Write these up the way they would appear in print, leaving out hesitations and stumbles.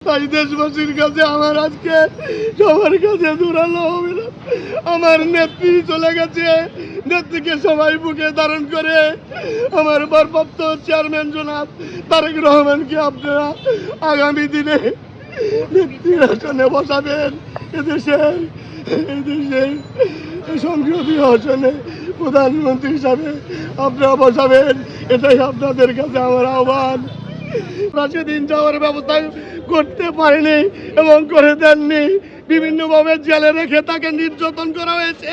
তাই দেশবাসীর কাছে আমার আজকে সবার কাছে জোরালো হবে না, আমার নেত্রী চলে গেছে, নেত্রীকে সবাই বুকে ধারণ করে আমার ভারপ্রাপ্ত চেয়ারম্যান জনাব তারেক রহমানকে আপনারা আগামী দিনে নেত্রীর আসনে বসাবেন। এদেশের সংসদীয় আসনে প্রধানমন্ত্রী হিসাবে আপনারা বসাবেন, এটাই আপনাদের কাছে আমার আহ্বান। সেদিন যাওয়ার ব্যবস্থা করতে পারেনি এবং করে দেননি, বিভিন্নভাবে জেলে রেখে তাকে নির্যাতন করা হয়েছে,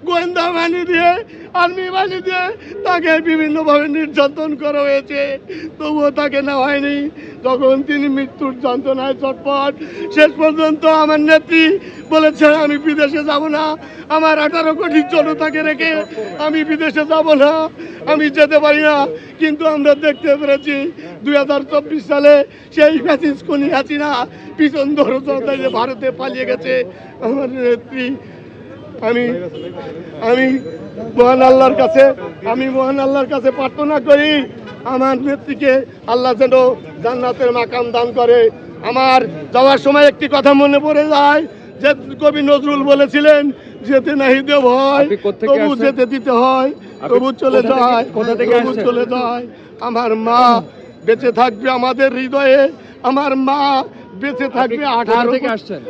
গোয়েন্দা বাহিনী দিয়ে, আর্মি বাহিনী দিয়ে তাকে বিভিন্নভাবে নির্যাতন করা হয়েছে, তবুও তাকে নেওয়া হয়নি। তখন তিনি মৃত্যুর যন্ত্রণায় চটপট, শেষ পর্যন্ত আমার নেত্রী বলেছে আমি বিদেশে যাব না, আমার 18 কোটি জনতাকে রেখে আমি বিদেশে যাব না, আমি যেতে পারি না। কিন্তু আমরা দেখতে পেরেছি 2024 সালে সেই ফ্যাসিস্ট খুনি হাসিনা পিছন ধরে ভারতে পালিয়ে গেছে আমার নেত্রী। আমি মহান আল্লাহর কাছে প্রার্থনা করি আমার নেত্রীকে আল্লাহ যেন জান্নাতের মাকাম দান করে। আমার যাওয়ার সময় একটি কথা মনে পড়ে যায় যে কবি নজরুল বলেছিলেন, যেতে নাহি দে ভয় তবু যেতে দিতে হয়, তবু চলে যায়, তবু চলে যায়। আমার মা বেঁচে থাকবে আমাদের হৃদয়ে, আমার মা বেঁচে থাকবে 18 থেকে আসছেন।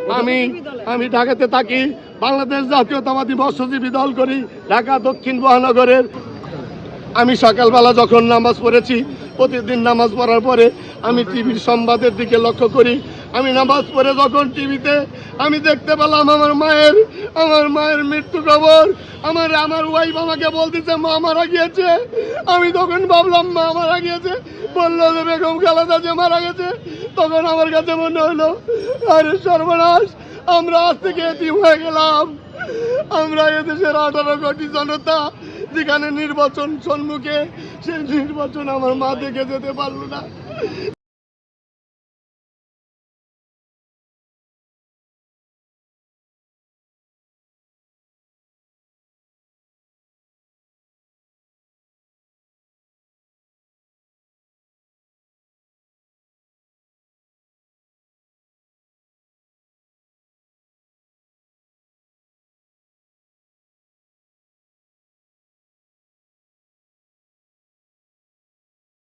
আমি ঢাকাতে থাকি, বাংলাদেশ জাতীয়তাবাদী মৎস্যজীবী দল করি, ঢাকা দক্ষিণ মহানগরের। আমি সকালবেলা যখন নামাজ পড়েছি, প্রতিদিন নামাজ পড়ার পরে আমি টিভির সংবাদের দিকে লক্ষ্য করি। আমি নামাজ পড়ে যখন টিভিতে আমি দেখতে পেলাম আমার মায়ের মৃত্যু খবর, আমার ওয়াইফ আমাকে বলতেছে মা মারা গিয়েছে। আমি তখন ভাবলাম মা মারা গিয়েছে, বললো যে বেগম খালেদা যে মারা গেছে। তখন আমার কাছে মনে হলো আরে সর্বনাশ, আমরা আজ থেকে এতিম হয়ে গেলাম। আমরা এদেশের 18 কোটি জনতা, যেখানে নির্বাচন সম্মুখে, সেই নির্বাচন আমার মা দেখে যেতে পারলো না।